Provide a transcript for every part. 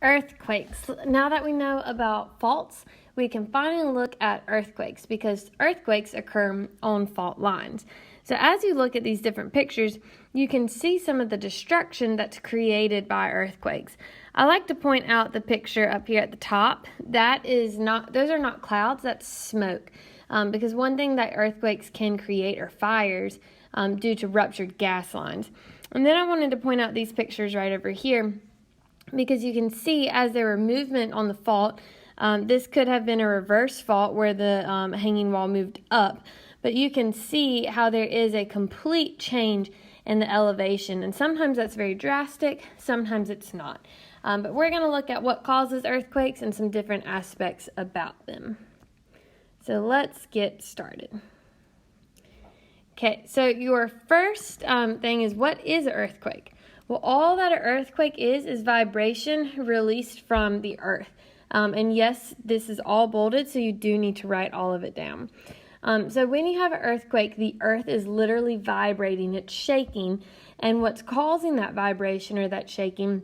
Earthquakes. Now that we know about faults, we can finally look at earthquakes because earthquakes occur on fault lines. So as you look at these different pictures, you can see some of the destruction that's created by earthquakes. I like to point out the picture up here at the top. Those are not clouds, that's smoke. Because one thing that earthquakes can create are fires due to ruptured gas lines. And then I wanted to point out these pictures right over here, because you can see as there were movement on the fault, this could have been a reverse fault where the hanging wall moved up, but you can see how there is a complete change in the elevation, and sometimes that's very drastic, sometimes it's not. But we're going to look at what causes earthquakes and some different aspects about them. So let's get started. Okay, so your first thing is, what is an earthquake? Well, all that an earthquake is vibration released from the earth. And yes, this is all bolded, so you do need to write all of it down. So when you have an earthquake, the earth is literally vibrating, it's shaking, and what's causing that vibration or that shaking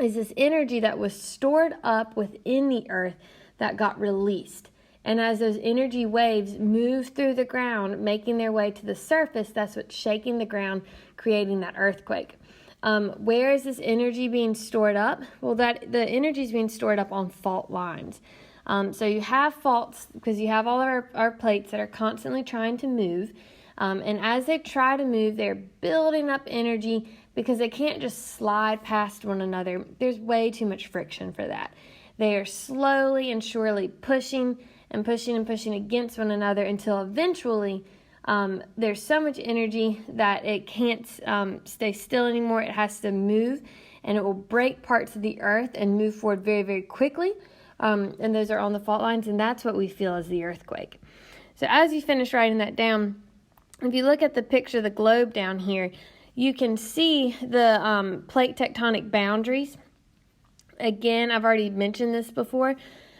is this energy that was stored up within the earth that got released. And as those energy waves move through the ground, making their way to the surface, that's what's shaking the ground, creating that earthquake. Where is this energy being stored up? Well, the energy is being stored up on fault lines. So you have faults because you have all of our plates that are constantly trying to move. And as they try to move, they're building up energy because they can't just slide past one another. There's way too much friction for that. They are slowly and surely pushing and pushing and pushing against one another until eventually there's so much energy that it can't stay still anymore. It has to move, and it will break parts of the earth and move forward very, very quickly. And those are on the fault lines, and that's what we feel as the earthquake. So as you finish writing that down, if you look at the picture of the globe down here, you can see the plate tectonic boundaries. Again, I've already mentioned this before,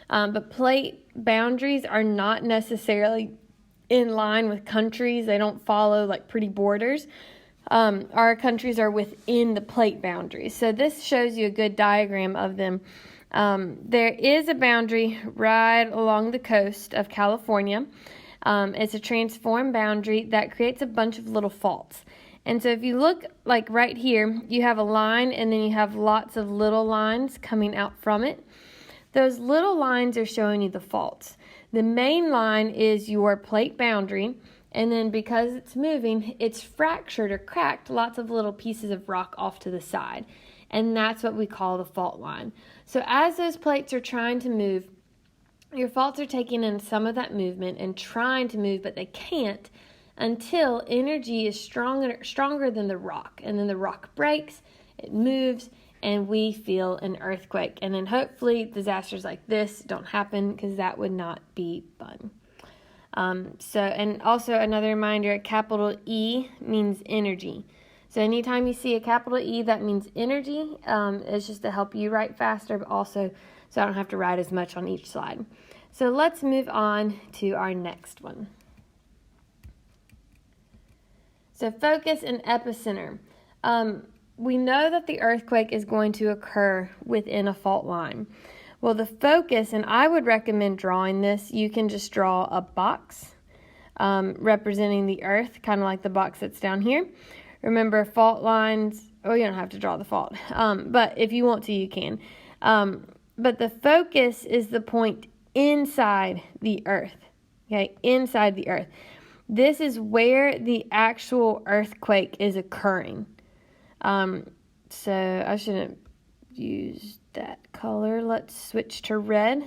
but plate boundaries are not necessarily in line with countries. They don't follow like pretty borders. Our countries are within the plate boundaries. So this shows you a good diagram of them. There is a boundary right along the coast of California. It's a transform boundary that creates a bunch of little faults. And so if you look like right here, you have a line and then you have lots of little lines coming out from it. Those little lines are showing you the faults. The main line is your plate boundary, and then because it's moving, it's fractured or cracked lots of little pieces of rock off to the side. And that's what we call the fault line. So as those plates are trying to move, your faults are taking in some of that movement and trying to move, but they can't until energy is stronger than the rock. And then the rock breaks, it moves, and we feel an earthquake. And then hopefully disasters like this don't happen, because that would not be fun. And also another reminder, a capital E means energy. So anytime you see a capital E, that means energy. It's just to help you write faster, but also so I don't have to write as much on each slide. So let's move on to our next one. So focus and epicenter. We know that the earthquake is going to occur within a fault line. Well, the focus, and I would recommend drawing this, you can just draw a box representing the earth, kind of like the box that's down here. Remember, fault lines, you don't have to draw the fault, but if you want to, you can. But the focus is the point inside the earth, okay, inside the earth. This is where the actual earthquake is occurring. So I shouldn't use that color. Let's switch to red.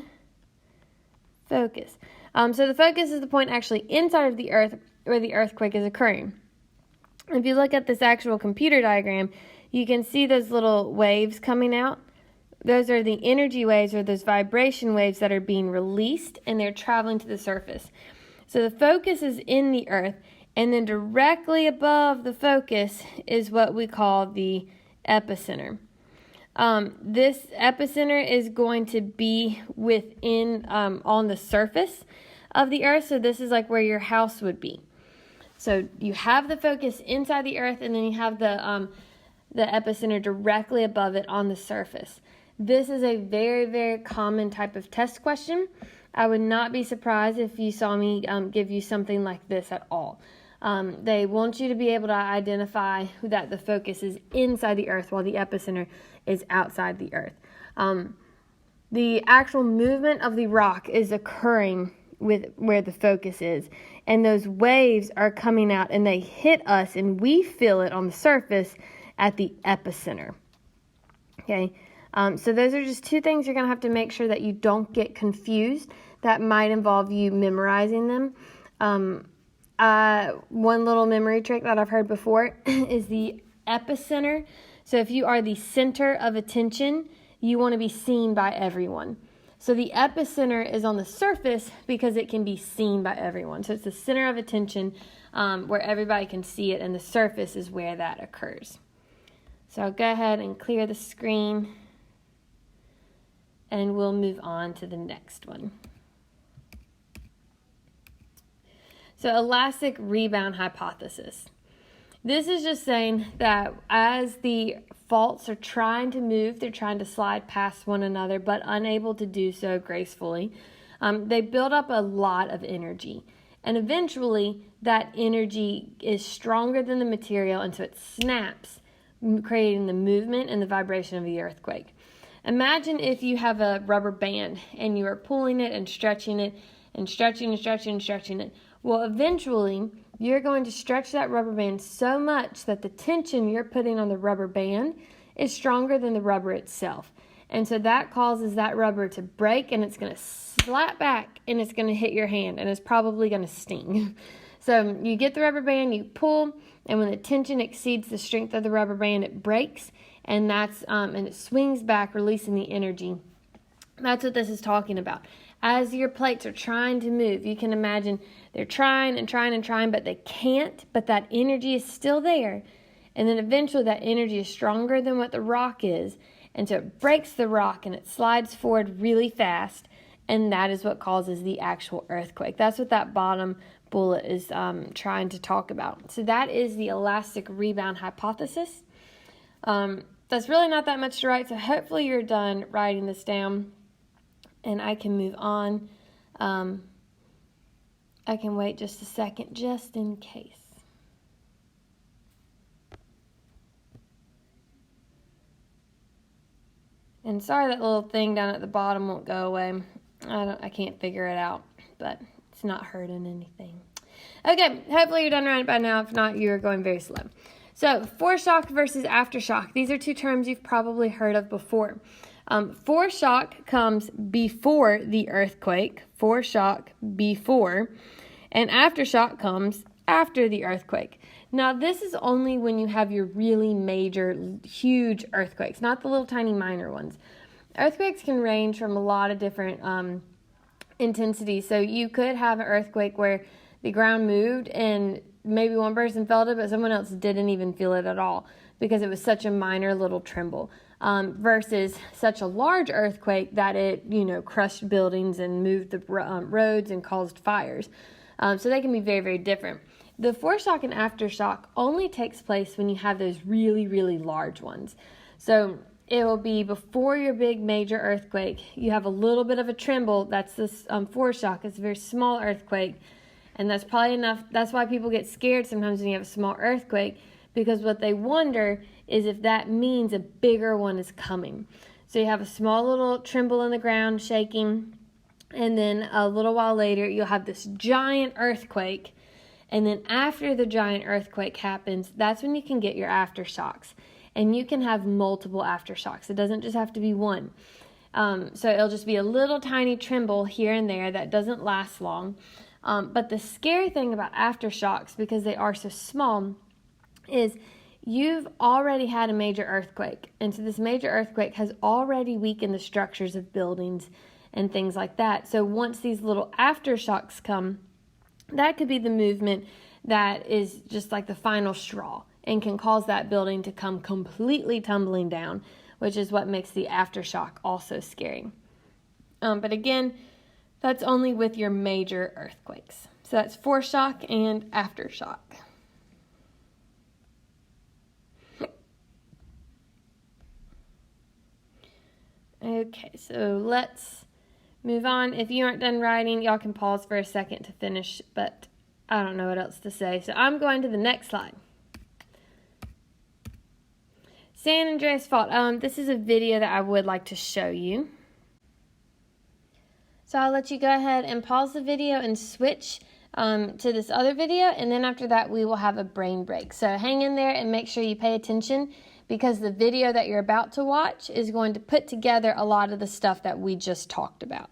Focus. So the focus is the point actually inside of the earth where the earthquake is occurring. If you look at this actual computer diagram, you can see those little waves coming out. Those are the energy waves, or those vibration waves that are being released, and they're traveling to the surface. So the focus is in the earth, and then directly above the focus is what we call the epicenter. This epicenter is going to be within, on the surface of the earth. So this is like where your house would be. So you have the focus inside the earth, and then you have the epicenter directly above it on the surface. This is a very, very common type of test question. I would not be surprised if you saw me give you something like this at all. They want you to be able to identify that the focus is inside the earth while the epicenter is outside the earth. The actual movement of the rock is occurring with where the focus is, and those waves are coming out and they hit us and we feel it on the surface at the epicenter. Okay, so those are just two things you're going to have to make sure that you don't get confused. That might involve you memorizing them. One little memory trick that I've heard before is the epicenter. So if you are the center of attention, you want to be seen by everyone. So the epicenter is on the surface because it can be seen by everyone. So it's the center of attention where everybody can see it, and the surface is where that occurs. So I'll go ahead and clear the screen, and we'll move on to the next one. So elastic rebound hypothesis. This is just saying that as the faults are trying to move, they're trying to slide past one another, but unable to do so gracefully, they build up a lot of energy. And eventually, that energy is stronger than the material, and so it snaps, creating the movement and the vibration of the earthquake. Imagine if you have a rubber band, and you are pulling it and stretching it, and stretching and stretching and stretching it. Well, eventually, you're going to stretch that rubber band so much that the tension you're putting on the rubber band is stronger than the rubber itself. And so that causes that rubber to break, and it's going to slap back, and it's going to hit your hand, and it's probably going to sting. So you get the rubber band, you pull, and when the tension exceeds the strength of the rubber band, it breaks, and it swings back, releasing the energy. That's what this is talking about. As your plates are trying to move, you can imagine they're trying and trying and trying, but they can't, but that energy is still there. And then eventually that energy is stronger than what the rock is, and so it breaks the rock and it slides forward really fast, and that is what causes the actual earthquake. That's what that bottom bullet is trying to talk about. So that is the elastic rebound hypothesis. That's really not that much to write, so hopefully you're done writing this down. And I can move on. I can wait just a second, just in case. And sorry that little thing down at the bottom won't go away. I can't figure it out, but it's not hurting anything. Okay, hopefully you're done right by now. If not, you're going very slow. So, foreshock versus aftershock. These are two terms you've probably heard of before. Foreshock comes before the earthquake, foreshock before, and aftershock comes after the earthquake. Now, this is only when you have your really major, huge earthquakes, not the little tiny minor ones. Earthquakes can range from a lot of different intensities. So you could have an earthquake where the ground moved and maybe one person felt it, but someone else didn't even feel it at all because it was such a minor little tremble. Versus such a large earthquake that it, crushed buildings and moved the roads and caused fires. So they can be very, very different. The foreshock and aftershock only takes place when you have those really, really large ones. So it will be before your big major earthquake. You have a little bit of a tremble. That's this foreshock. It's a very small earthquake. And that's probably enough. That's why people get scared sometimes when you have a small earthquake, because what they wonder is if that means a bigger one is coming. So you have a small little tremble in the ground shaking, and then a little while later you'll have this giant earthquake, and then after the giant earthquake happens, that's when you can get your aftershocks. And you can have multiple aftershocks. It doesn't just have to be one. So it'll just be a little tiny tremble here and there that doesn't last long. But the scary thing about aftershocks, because they are so small, is you've already had a major earthquake. And so this major earthquake has already weakened the structures of buildings and things like that. So once these little aftershocks come, that could be the movement that is just like the final straw and can cause that building to come completely tumbling down, which is what makes the aftershock also scary. But again, that's only with your major earthquakes. So that's foreshock and aftershock. Okay, so let's move on. If you aren't done writing, y'all can pause for a second to finish, but I don't know what else to say. So I'm going to the next slide. San Andreas Fault. This is a video that I would like to show you. So I'll let you go ahead and pause the video and switch to this other video, and then after that we will have a brain break. So hang in there and make sure you pay attention, because the video that you're about to watch is going to put together a lot of the stuff that we just talked about.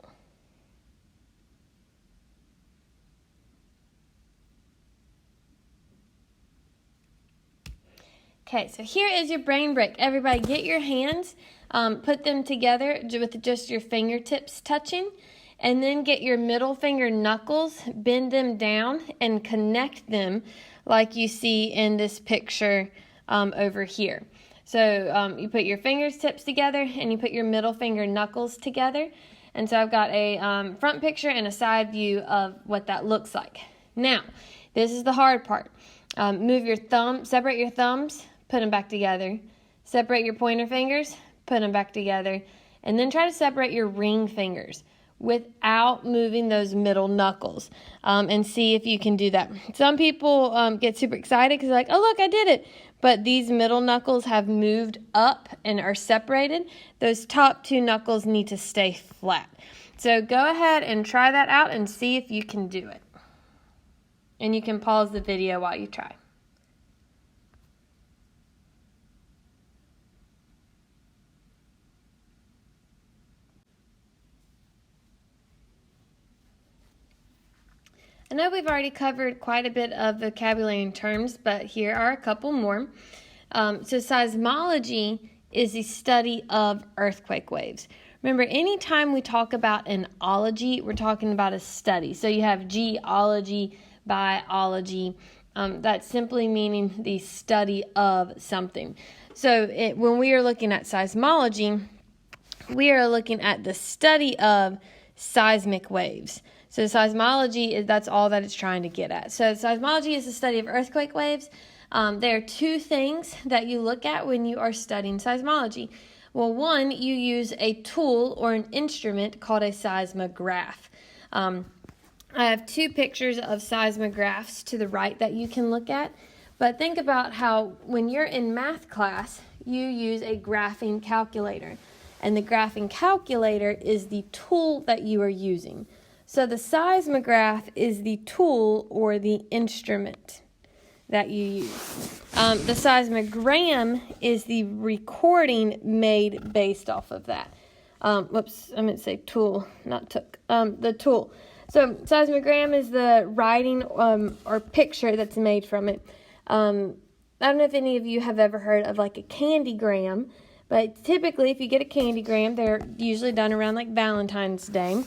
Okay, so here is your brain break. Everybody get your hands, put them together with just your fingertips touching, and then get your middle finger knuckles, bend them down, and connect them like you see in this picture over here. So you put your fingertips together and you put your middle finger knuckles together. And so I've got a front picture and a side view of what that looks like. Now, this is the hard part. Separate your thumbs, put them back together. Separate your pointer fingers, put them back together. And then try to separate your ring fingers without moving those middle knuckles, and see if you can do that. Some people get super excited because they're like, oh look, I did it. But these middle knuckles have moved up and are separated. Those top two knuckles need to stay flat. So go ahead and try that out and see if you can do it. And you can pause the video while you try. I know we've already covered quite a bit of vocabulary and terms, but here are a couple more. So seismology is the study of earthquake waves. Remember, anytime we talk about an ology, we're talking about a study. So you have geology, biology. That's simply meaning the study of something. So when we are looking at seismology, we are looking at the study of seismic waves. So seismology, that's all that it's trying to get at. So seismology is the study of earthquake waves. There are two things that you look at when you are studying seismology. Well, one, you use a tool or an instrument called a seismograph. I have two pictures of seismographs to the right that you can look at. But think about how when you're in math class, you use a graphing calculator. And the graphing calculator is the tool that you are using. So the seismograph is the tool or the instrument that you use. The seismogram is the recording made based off of that. Whoops, I meant to say tool, not took. The tool. So seismogram is the writing or picture that's made from it. I don't know if any of you have ever heard of like a candygram, but typically if you get a candygram, they're usually done around like Valentine's Day.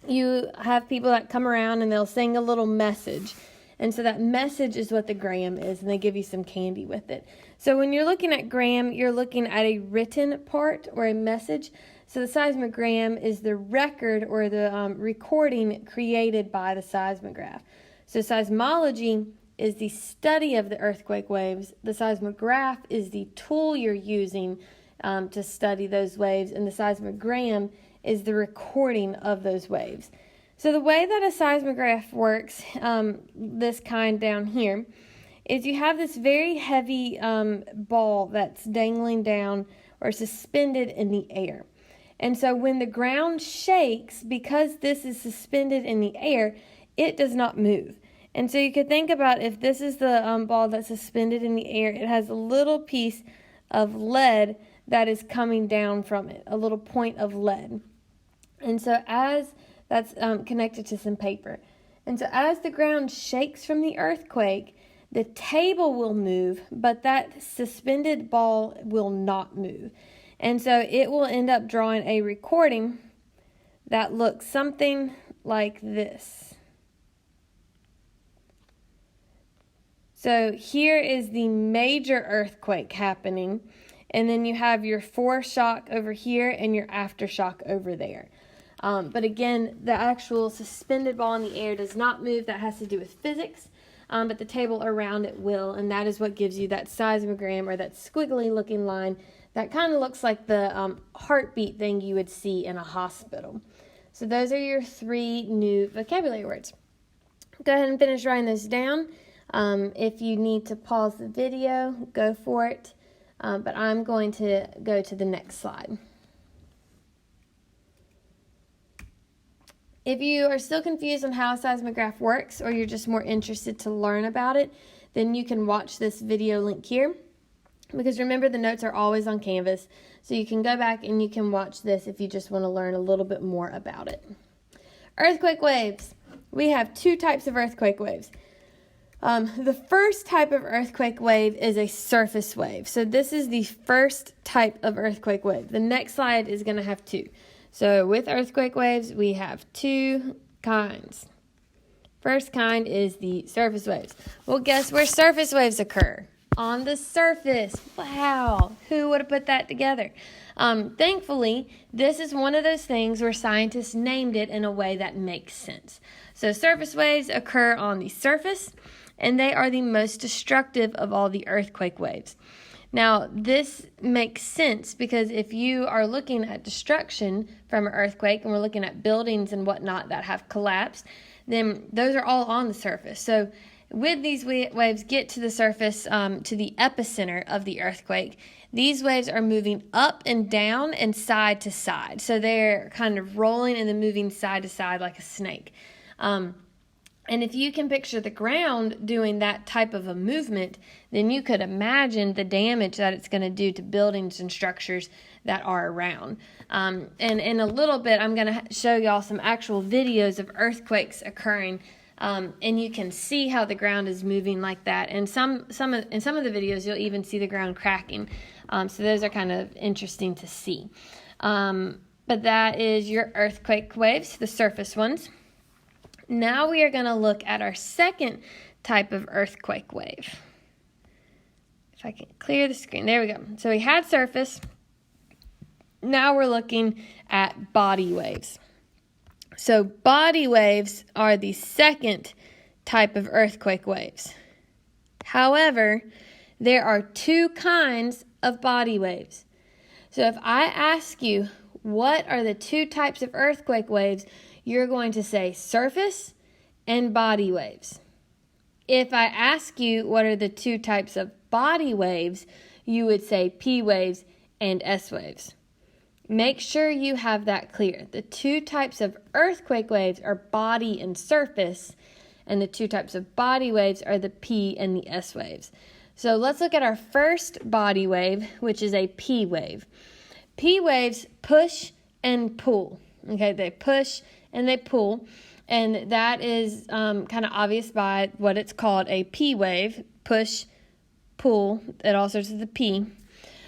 You have people that come around and they'll sing a little message. And so that message is what the gram is, and they give you some candy with it. So when you're looking at gram, you're looking at a written part or a message. So the seismogram is the record or the recording created by the seismograph. So seismology is the study of the earthquake waves. The seismograph is the tool you're using to study those waves, and the seismogram is the recording of those waves. So the way that a seismograph works, this kind down here, is you have this very heavy ball that's dangling down or suspended in the air. And so when the ground shakes, because this is suspended in the air, it does not move. And so you could think about if this is the ball that's suspended in the air, it has a little piece of lead that is coming down from it, a little point of lead. And so as that's connected to some paper. And so as the ground shakes from the earthquake, the table will move, but that suspended ball will not move. And so it will end up drawing a recording that looks something like this. So here is the major earthquake happening, and then you have your foreshock over here and your aftershock over there. But again, the actual suspended ball in the air does not move. That has to do with physics, but the table around it will, and that is what gives you that seismogram or that squiggly looking line that kind of looks like the heartbeat thing you would see in a hospital. So those are your 3 new vocabulary words. Go ahead and finish writing those down. If you need to pause the video, go for it. But I'm going to go to the next slide. If you are still confused on how a seismograph works, or you're just more interested to learn about it, then you can watch this video link here. Because remember, the notes are always on Canvas, so you can go back and you can watch this if you just want to learn a little bit more about it. Earthquake waves. We have 2 types of earthquake waves. The first type of earthquake wave is a surface wave. So this is the first type of earthquake wave. The next slide is going to have 2. So with earthquake waves, we have 2 kinds. First kind is the surface waves. Well, guess where surface waves occur? On the surface. Wow, who would have put that together? Thankfully, this is one of those things where scientists named it in a way that makes sense. So surface waves occur on the surface, and they are the most destructive of all the earthquake waves. Now, this makes sense because if you are looking at destruction from an earthquake, and we're looking at buildings and whatnot that have collapsed, then those are all on the surface. So with these waves get to the surface, to the epicenter of the earthquake, these waves are moving up and down and side to side. So they're kind of rolling and then moving side to side like a snake. And if you can picture the ground doing that type of a movement, then you could imagine the damage that it's going to do to buildings and structures that are around. And in a little bit, I'm going to show y'all some actual videos of earthquakes occurring, and you can see how the ground is moving like that. And in some of the videos, you'll even see the ground cracking. So those are kind of interesting to see. But that is your earthquake waves, the surface ones. Now we are going to look at our second type of earthquake wave. If I can clear the screen. There we go. So we had surface. Now we're looking at body waves. So body waves are the second type of earthquake waves. However, there are 2 kinds of body waves. So if I ask you, what are the 2 types of earthquake waves, you're going to say surface and body waves. If I ask you what are the 2 types of body waves, you would say P waves and S waves. Make sure you have that clear. The 2 types of earthquake waves are body and surface, and the 2 types of body waves are the P and the S waves. So let's look at our first body wave, which is a P wave. P waves push and pull. Okay, they push and they pull, and that is kind of obvious by what it's called, a P wave, push, pull. It all starts with a P.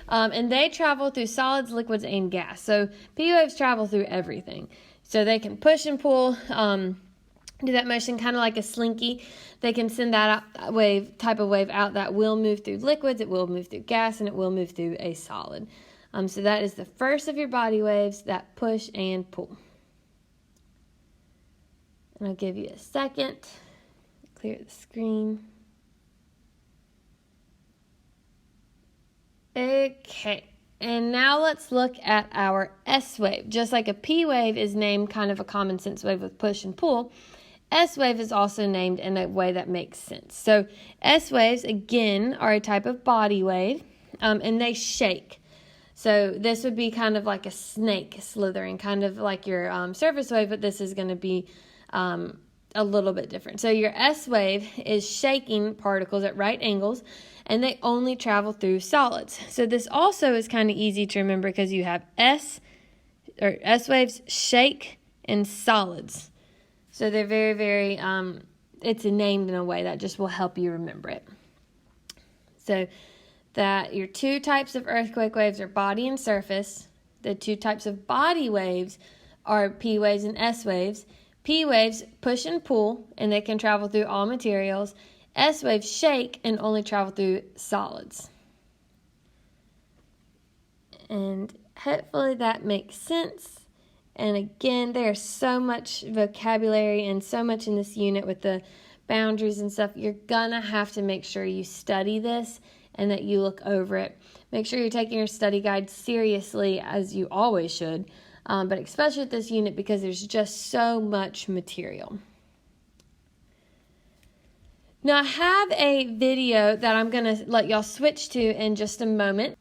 And they travel through solids, liquids, and gas. So P waves travel through everything. So they can push and pull, do that motion kind of like a slinky. They can send that type of wave out that will move through liquids, it will move through gas, and it will move through a solid. So that is the first of your body waves, that push and pull. And I'll give you a second. Clear the screen. Okay, and now let's look at our S wave. Just like a P wave is named kind of a common sense wave with push and pull, S wave is also named in a way that makes sense. So S waves, again, are a type of body wave, and they shake. So this would be kind of like a snake slithering, kind of like your surface wave, but this is going to be a little bit different. So your S wave is shaking particles at right angles, and they only travel through solids. So this also is kind of easy to remember because you have S waves, shake, and solids. So they're very, very, it's named in a way that just will help you remember it. So that your 2 types of earthquake waves are body and surface. The 2 types of body waves are P waves and S waves. P waves push and pull, and they can travel through all materials. S waves shake and only travel through solids. And hopefully that makes sense. And again, there's so much vocabulary and so much in this unit with the boundaries and stuff. You're gonna have to make sure you study this and that you look over it. Make sure you're taking your study guide seriously, as you always should, but especially with this unit because there's just so much material. Now I have a video that I'm going to let y'all switch to in just a moment.